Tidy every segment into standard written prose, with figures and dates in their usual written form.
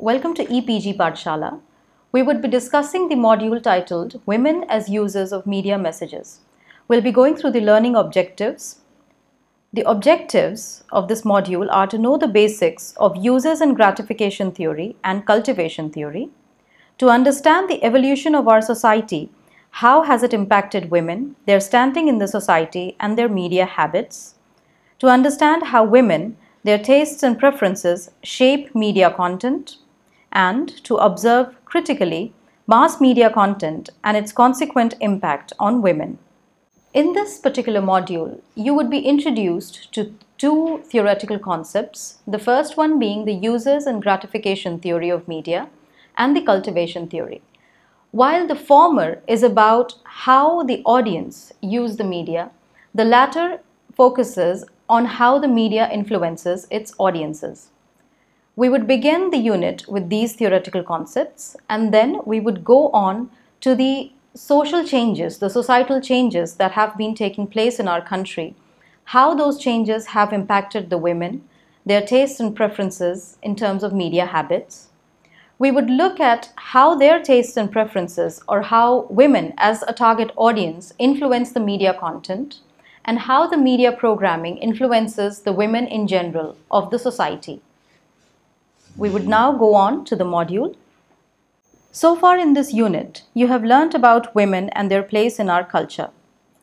Welcome to EPG Pathshala. We would be discussing the module titled Women as Users of Media Messages. We'll be going through the learning objectives. The objectives of this module are to know the basics of users and gratification theory and cultivation theory, to understand the evolution of our society, how has it impacted women, their standing in the society and their media habits, to understand how women, their tastes and preferences shape media content, and to observe critically mass media content and its consequent impact on women. In this particular module, you would be introduced to two theoretical concepts, the first one being the users and gratification theory of media and the cultivation theory. While the former is about how the audience use the media, the latter focuses on how the media influences its audiences. We would begin the unit with these theoretical concepts, and then we would go on to the social changes, the societal changes that have been taking place in our country, how those changes have impacted the women, their tastes and preferences in terms of media habits. We would look at how their tastes and preferences, or how women as a target audience influence the media content, and how the media programming influences the women in general of the society. We would now go on to the module. So far in this unit, you have learnt about women and their place in our culture.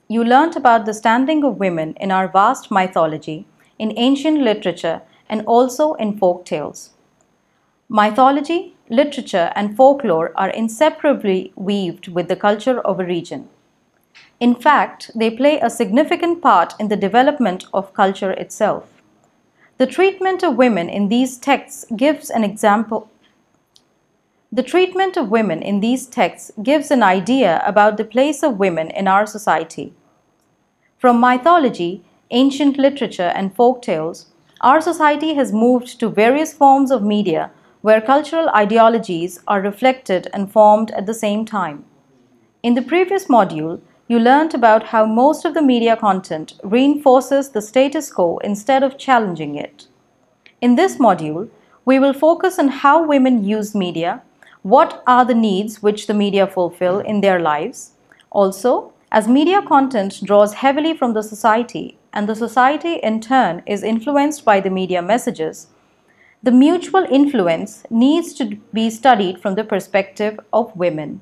You learnt about the standing of women in our vast mythology, in ancient literature, and also in folk tales. Mythology, literature, and folklore are inseparably weaved with the culture of a region. In fact, they play a significant part in the development of culture itself. The treatment of women in these texts gives an example. The treatment of women in these texts gives an idea about the place of women in our society. From mythology, ancient literature, and folk tales, our society has moved to various forms of media where cultural ideologies are reflected and formed at the same time. In the previous module, you learnt about how most of the media content reinforces the status quo instead of challenging it. In this module, we will focus on how women use media, what are the needs which the media fulfill in their lives. Also, as media content draws heavily from the society and the society in turn is influenced by the media messages, the mutual influence needs to be studied from the perspective of women.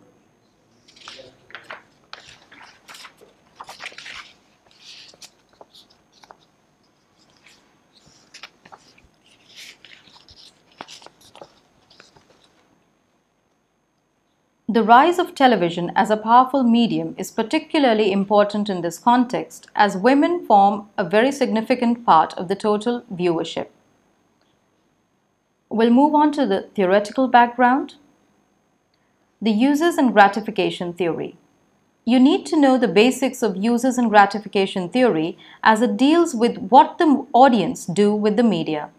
The rise of television as a powerful medium is particularly important in this context, as women form a very significant part of the total viewership. We'll move on to the theoretical background. The users and gratification theory. You need to know the basics of users and gratification theory as it deals with what the audience do with the media.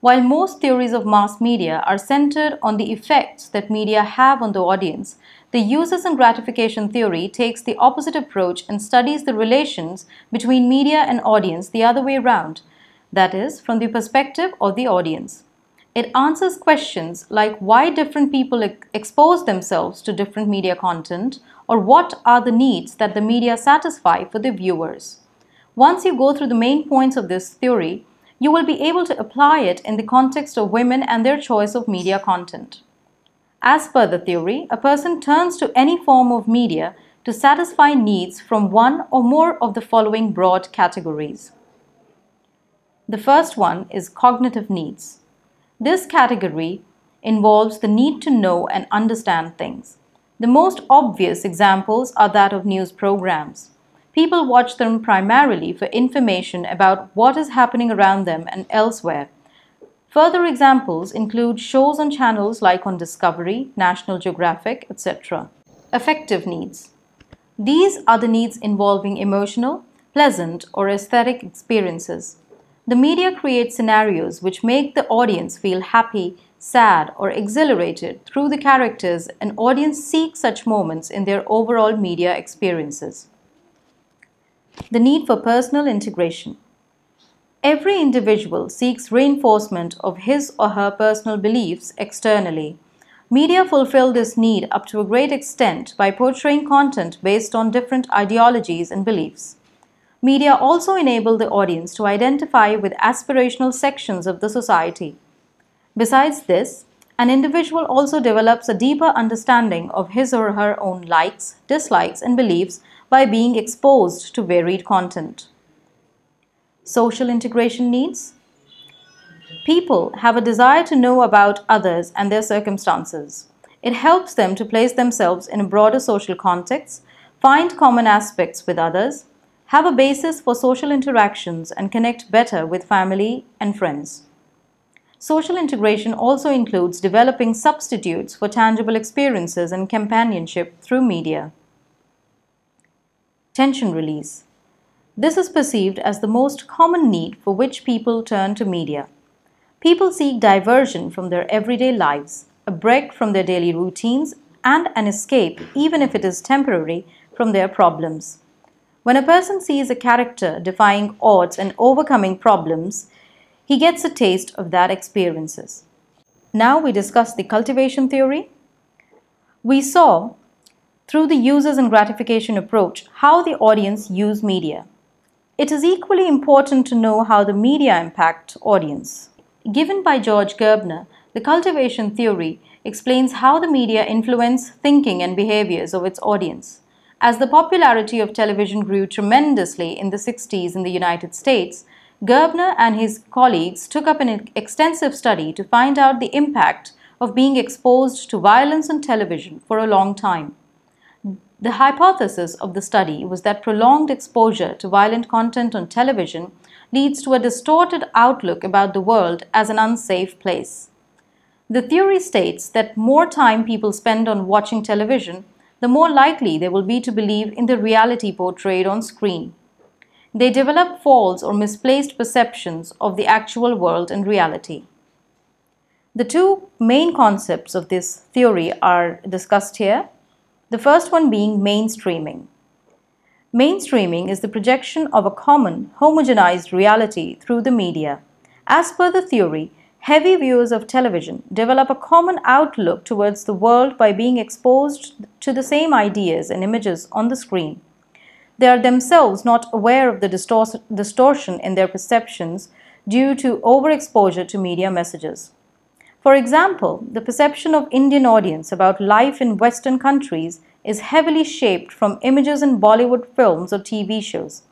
While most theories of mass media are centered on the effects that media have on the audience, the users and gratification theory takes the opposite approach and studies the relations between media and audience the other way around, that is, from the perspective of the audience. It answers questions like why different people expose themselves to different media content, or what are the needs that the media satisfy for the viewers. Once you go through the main points of this theory, you will be able to apply it in the context of women and their choice of media content. As per the theory, a person turns to any form of media to satisfy needs from one or more of the following broad categories. The first one is cognitive needs. This category involves the need to know and understand things. The most obvious examples are that of news programs. People watch them primarily for information about what is happening around them and elsewhere. Further examples include shows on channels like on Discovery, National Geographic, etc. Affective needs. These are the needs involving emotional, pleasant, or aesthetic experiences. The media creates scenarios which make the audience feel happy, sad, or exhilarated through the characters, and audience seek such moments in their overall media experiences. The need for personal integration. Every individual seeks reinforcement of his or her personal beliefs externally. Media fulfill this need up to a great extent by portraying content based on different ideologies and beliefs. Media also enable the audience to identify with aspirational sections of the society. Besides this, an individual also develops a deeper understanding of his or her own likes, dislikes, and beliefs by being exposed to varied content. Social integration needs. People have a desire to know about others and their circumstances. It helps them to place themselves in a broader social context, find common aspects with others, have a basis for social interactions, and connect better with family and friends. Social integration also includes developing substitutes for tangible experiences and companionship through media. Tension release. This is perceived as the most common need for which people turn to media. People seek diversion from their everyday lives, a break from their daily routines, and an escape, even if it is temporary, from their problems. When a person sees a character defying odds and overcoming problems, he gets a taste of that experiences. Now we discuss the cultivation theory. We saw, through the users and gratification approach, how the audience use media. It is equally important to know how the media impact audience. Given by George Gerbner, the cultivation theory explains how the media influence thinking and behaviors of its audience. As the popularity of television grew tremendously in the 60s in the United States, Gerbner and his colleagues took up an extensive study to find out the impact of being exposed to violence on television for a long time. The hypothesis of the study was that prolonged exposure to violent content on television leads to a distorted outlook about the world as an unsafe place. The theory states that more time people spend on watching television, the more likely they will be to believe in the reality portrayed on screen. They develop false or misplaced perceptions of the actual world and reality. The two main concepts of this theory are discussed here. The first one being mainstreaming. Mainstreaming is the projection of a common, homogenized reality through the media. As per the theory, heavy viewers of television develop a common outlook towards the world by being exposed to the same ideas and images on the screen. They are themselves not aware of the distortion in their perceptions due to overexposure to media messages. For example, the perception of Indian audience about life in Western countries is heavily shaped from images in Bollywood films or TV shows.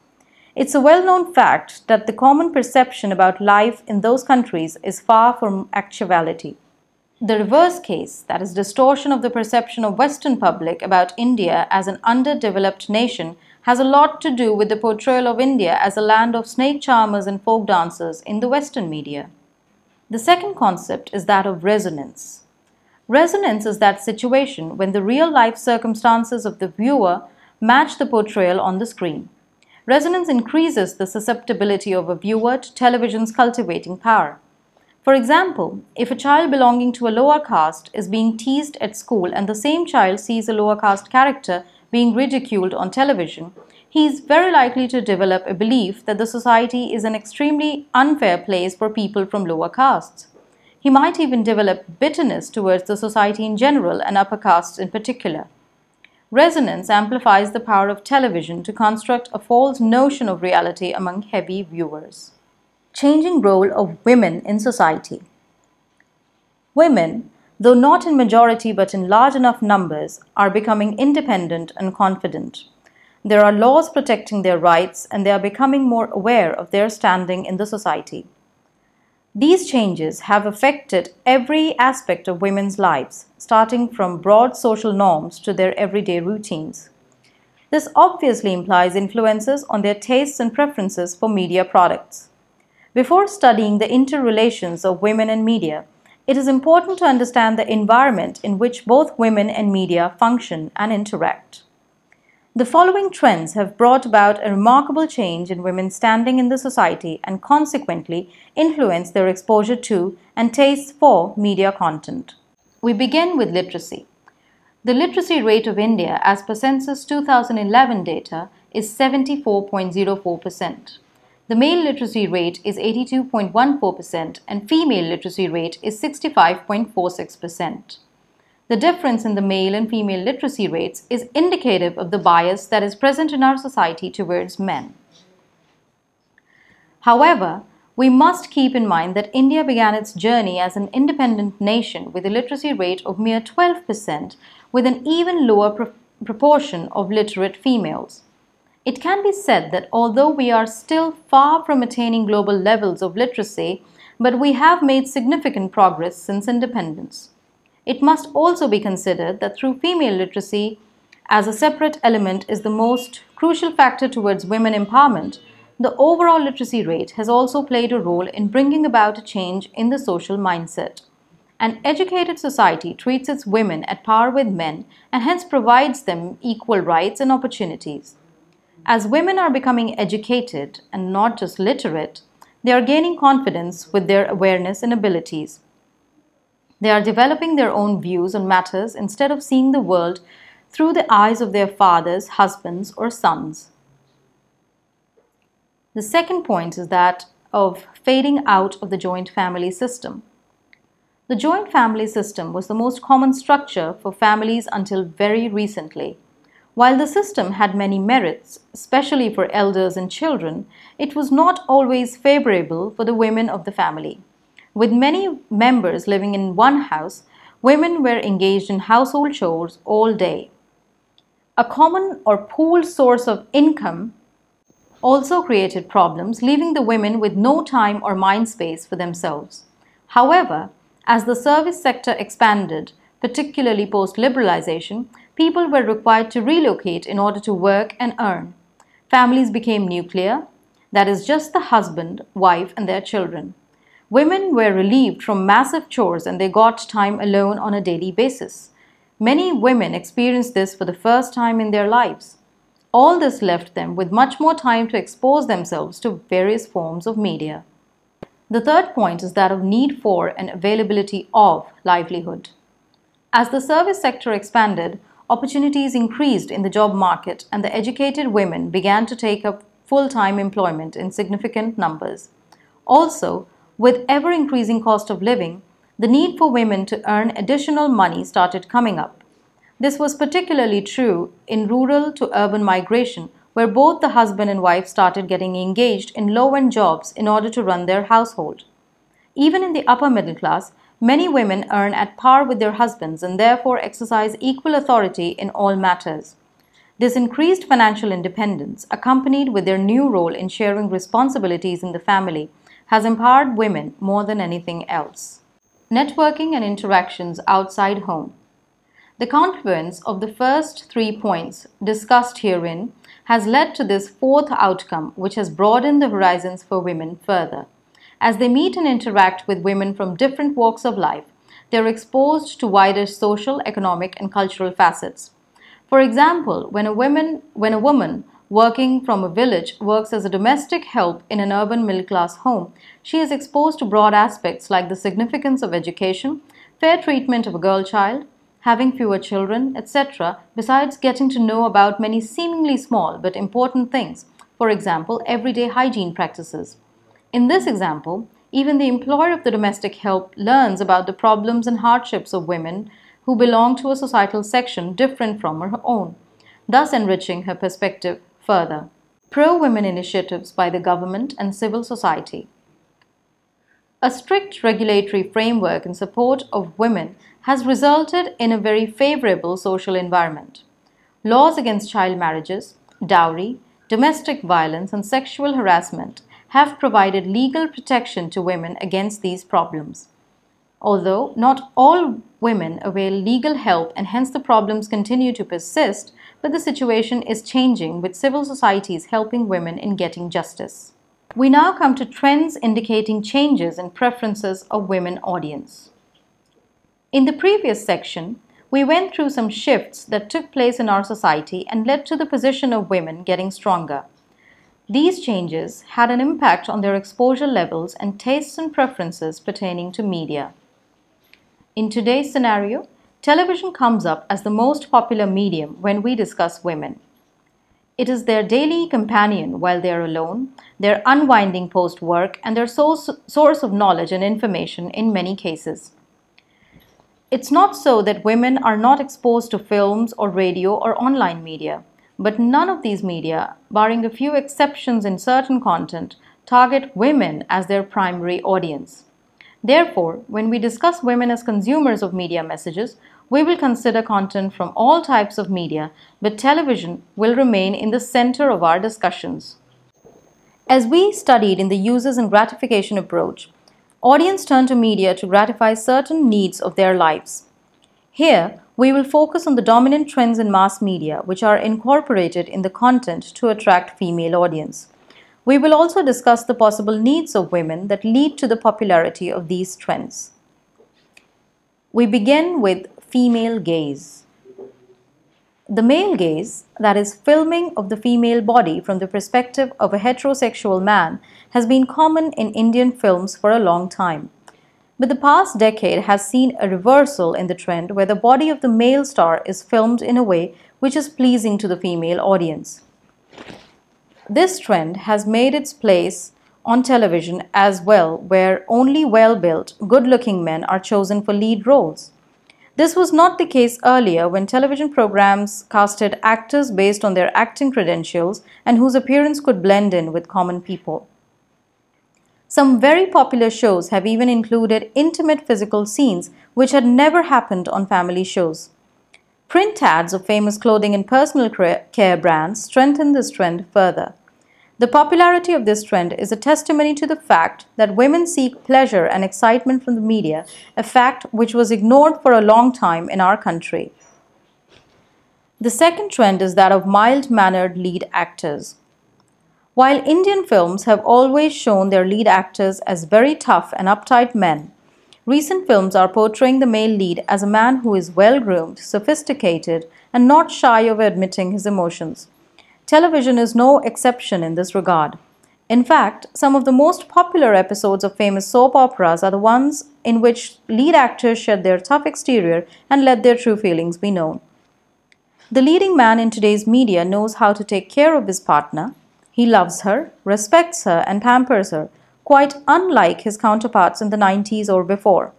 It's a well-known fact that the common perception about life in those countries is far from actuality. The reverse case, that is distortion of the perception of Western public about India as an underdeveloped nation, has a lot to do with the portrayal of India as a land of snake charmers and folk dancers in the Western media. The second concept is that of resonance. Resonance is that situation when the real-life circumstances of the viewer match the portrayal on the screen. Resonance increases the susceptibility of a viewer to television's cultivating power. For example, if a child belonging to a lower caste is being teased at school and the same child sees a lower caste character being ridiculed on television, he is very likely to develop a belief that the society is an extremely unfair place for people from lower castes. He might even develop bitterness towards the society in general and upper castes in particular. Resonance amplifies the power of television to construct a false notion of reality among heavy viewers. Changing role of women in society. Women, though not in majority but in large enough numbers, are becoming independent and confident. There are laws protecting their rights and they are becoming more aware of their standing in the society. These changes have affected every aspect of women's lives, starting from broad social norms to their everyday routines. This obviously implies influences on their tastes and preferences for media products. Before studying the interrelations of women and media, it is important to understand the environment in which both women and media function and interact. The following trends have brought about a remarkable change in women's standing in the society and consequently influence their exposure to and tastes for media content. We begin with literacy. The literacy rate of India as per Census 2011 data is 74.04%. The male literacy rate is 82.14% and female literacy rate is 65.46%. The difference in the male and female literacy rates is indicative of the bias that is present in our society towards men. However, we must keep in mind that India began its journey as an independent nation with a literacy rate of mere 12%, with an even lower proportion of literate females. It can be said that although we are still far from attaining global levels of literacy, but we have made significant progress since independence. It must also be considered that through female literacy as a separate element is the most crucial factor towards women empowerment, the overall literacy rate has also played a role in bringing about a change in the social mindset. An educated society treats its women at par with men and hence provides them equal rights and opportunities. As women are becoming educated and not just literate, they are gaining confidence with their awareness and abilities. They are developing their own views on matters instead of seeing the world through the eyes of their fathers, husbands, or sons. The second point is that of fading out of the joint family system. The joint family system was the most common structure for families until very recently. While the system had many merits, especially for elders and children, it was not always favorable for the women of the family. With many members living in one house, women were engaged in household chores all day. A common or pooled source of income also created problems, leaving the women with no time or mind space for themselves. However, as the service sector expanded, particularly post-liberalization, people were required to relocate in order to work and earn. Families became nuclear, that is just the husband, wife, and their children. Women were relieved from massive chores and they got time alone on a daily basis. Many women experienced this for the first time in their lives. All this left them with much more time to expose themselves to various forms of media. The third point is that of need for and availability of livelihood. As the service sector expanded, opportunities increased in the job market and the educated women began to take up full-time employment in significant numbers. Also, with ever-increasing cost of living, the need for women to earn additional money started coming up. This was particularly true in rural to urban migration, where both the husband and wife started getting engaged in low-end jobs in order to run their household. Even in the upper middle class, many women earn at par with their husbands and therefore exercise equal authority in all matters. This increased financial independence, accompanied with their new role in sharing responsibilities in the family, has empowered women more than anything else. Networking and interactions outside home. The confluence of the first 3 points discussed herein has led to this fourth outcome, which has broadened the horizons for women further. As they meet and interact with women from different walks of life, they are exposed to wider social, economic, and cultural facets. For example, when a woman working from a village works as a domestic help in an urban middle-class home, she is exposed to broad aspects like the significance of education, fair treatment of a girl child, having fewer children, etc., besides getting to know about many seemingly small but important things, for example, everyday hygiene practices. In this example, even the employer of the domestic help learns about the problems and hardships of women who belong to a societal section different from her own, thus enriching her perspective further. Pro-women initiatives by the government and civil society. A strict regulatory framework in support of women has resulted in a very favorable social environment. Laws against child marriages, dowry, domestic violence, and sexual harassment have provided legal protection to women against these problems. Although not all women avail legal help and hence the problems continue to persist, but the situation is changing with civil societies helping women in getting justice. We now come to trends indicating changes in preferences of women audience. In the previous section, we went through some shifts that took place in our society and led to the position of women getting stronger. These changes had an impact on their exposure levels and tastes and preferences pertaining to media. In today's scenario, television comes up as the most popular medium when we discuss women. It is their daily companion while they are alone, their unwinding post-work, and their source of knowledge and information in many cases. It's not so that women are not exposed to films or radio or online media, but none of these media, barring a few exceptions in certain content, target women as their primary audience. Therefore, when we discuss women as consumers of media messages, we will consider content from all types of media, but television will remain in the center of our discussions. As we studied in the users and gratification approach, audience turn to media to gratify certain needs of their lives. Here, we will focus on the dominant trends in mass media which are incorporated in the content to attract female audience. We will also discuss the possible needs of women that lead to the popularity of these trends. We begin with female gaze. The male gaze, that is, filming of the female body from the perspective of a heterosexual man, has been common in Indian films for a long time. But the past decade has seen a reversal in the trend where the body of the male star is filmed in a way which is pleasing to the female audience. This trend has made its place on television as well, where only well-built, good-looking men are chosen for lead roles. This was not the case earlier when television programs casted actors based on their acting credentials and whose appearance could blend in with common people. Some very popular shows have even included intimate physical scenes which had never happened on family shows. Print ads of famous clothing and personal care brands strengthen this trend further. The popularity of this trend is a testimony to the fact that women seek pleasure and excitement from the media, a fact which was ignored for a long time in our country. The second trend is that of mild-mannered lead actors. While Indian films have always shown their lead actors as very tough and uptight men, recent films are portraying the male lead as a man who is well-groomed, sophisticated, and not shy of admitting his emotions. Television is no exception in this regard. In fact, some of the most popular episodes of famous soap operas are the ones in which lead actors shed their tough exterior and let their true feelings be known. The leading man in today's media knows how to take care of his partner. He loves her, respects her, and pampers her, quite unlike his counterparts in the 90s or before.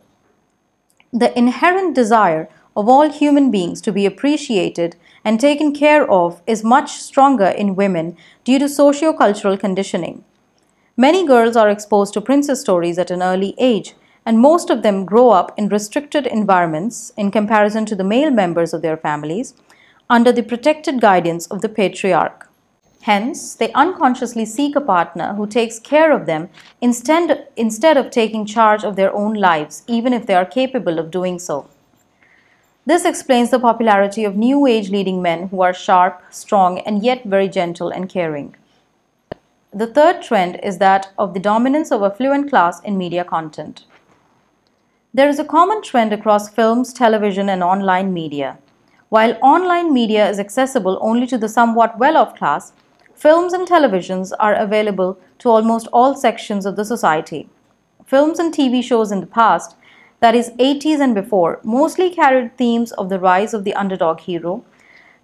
The inherent desire of all human beings to be appreciated and taken care of is much stronger in women due to socio-cultural conditioning. Many girls are exposed to princess stories at an early age, and most of them grow up in restricted environments in comparison to the male members of their families, under the protected guidance of the patriarch. Hence, they unconsciously seek a partner who takes care of them instead of taking charge of their own lives, even if they are capable of doing so. This explains the popularity of new age leading men who are sharp, strong, and yet very gentle and caring. The third trend is that of the dominance of affluent class in media content. There is a common trend across films, television, and online media. While online media is accessible only to the somewhat well-off class, films and televisions are available to almost all sections of the society. Films and TV shows in the past, that is 80s and before, mostly carried themes of the rise of the underdog hero,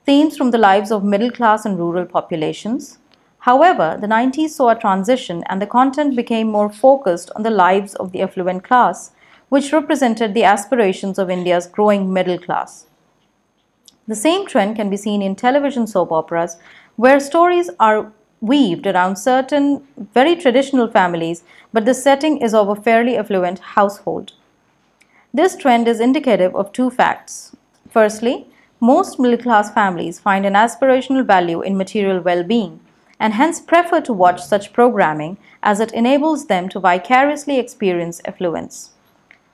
themes from the lives of middle class and rural populations. However, the 90s saw a transition and the content became more focused on the lives of the affluent class, which represented the aspirations of India's growing middle class. The same trend can be seen in television soap operas, where stories are weaved around certain very traditional families, but the setting is of a fairly affluent household. This trend is indicative of two facts. Firstly, most middle-class families find an aspirational value in material well-being and hence prefer to watch such programming as it enables them to vicariously experience affluence.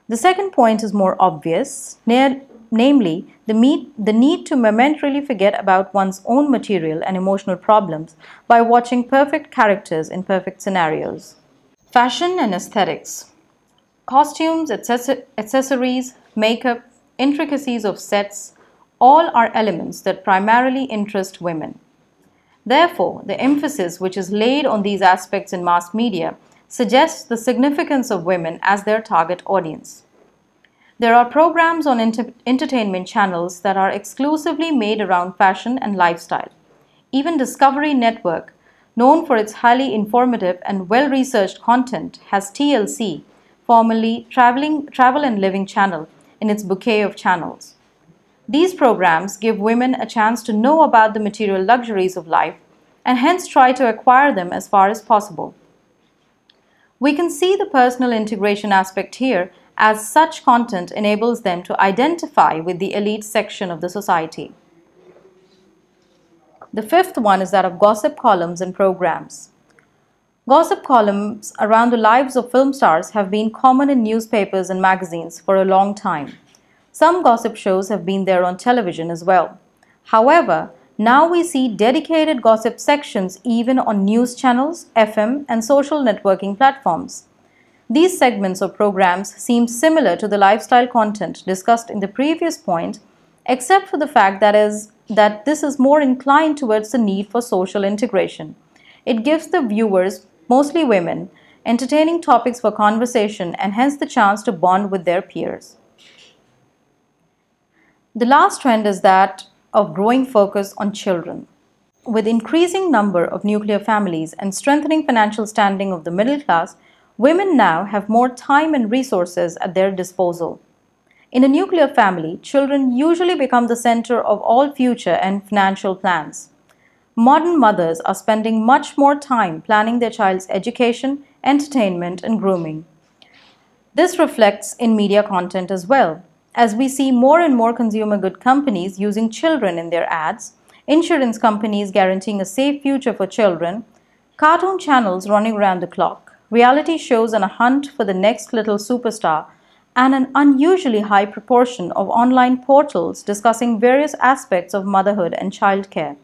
The second point is more obvious, namely the need to momentarily forget about one's own material and emotional problems by watching perfect characters in perfect scenarios. Fashion and aesthetics. Costumes, accessories, makeup, intricacies of sets, all are elements that primarily interest women. Therefore, the emphasis which is laid on these aspects in mass media suggests the significance of women as their target audience. There are programs on entertainment channels that are exclusively made around fashion and lifestyle. Even Discovery Network, known for its highly informative and well-researched content, has TLC, formerly Travel and Living Channel, in its bouquet of channels. These programs give women a chance to know about the material luxuries of life and hence try to acquire them as far as possible. We can see the personal integration aspect here, as such content enables them to identify with the elite section of the society. The fifth one is that of gossip columns and programs. Gossip columns around the lives of film stars have been common in newspapers and magazines for a long time. Some gossip shows have been there on television as well. However, now we see dedicated gossip sections even on news channels, FM, and social networking platforms. These segments or programs seem similar to the lifestyle content discussed in the previous point, except for the fact that this is more inclined towards the need for social integration. It gives the viewers, mostly women, entertaining topics for conversation and hence the chance to bond with their peers. The last trend is that of growing focus on children. With increasing number of nuclear families and strengthening financial standing of the middle class, women now have more time and resources at their disposal. In a nuclear family, children usually become the center of all future and financial plans. Modern mothers are spending much more time planning their child's education, entertainment, and grooming. This reflects in media content as well, as we see more and more consumer good companies using children in their ads, insurance companies guaranteeing a safe future for children, cartoon channels running around the clock, reality shows on a hunt for the next little superstar, and an unusually high proportion of online portals discussing various aspects of motherhood and childcare.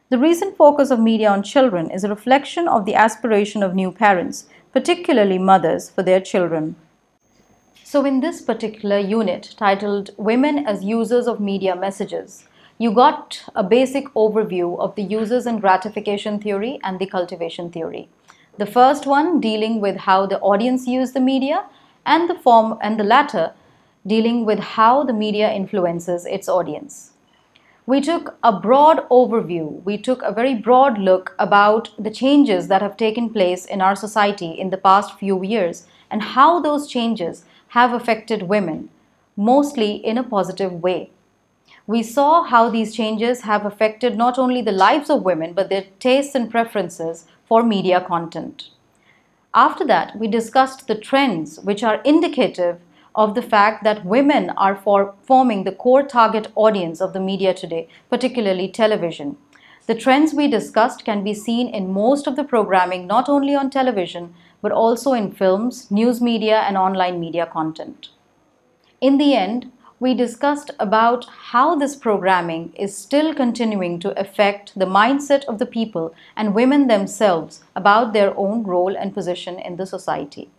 The recent focus of media on children is a reflection of the aspiration of new parents, particularly mothers, for their children. So in this particular unit titled Women as Users of Media Messages, you got a basic overview of the users and gratification theory and the cultivation theory. The first one dealing with how the audience use the media, and the latter dealing with how the media influences its audience. We took a broad overview, we took a very broad look about the changes that have taken place in our society in the past few years and how those changes have affected women, mostly in a positive way. We saw how these changes have affected not only the lives of women but their tastes and preferences for media content. After that, we discussed the trends which are indicative of the fact that women are forming the core target audience of the media today, particularly television. The trends we discussed can be seen in most of the programming, not only on television, but also in films, news media, and online media content. In the end, we discussed about how this programming is still continuing to affect the mindset of the people and women themselves about their own role and position in the society.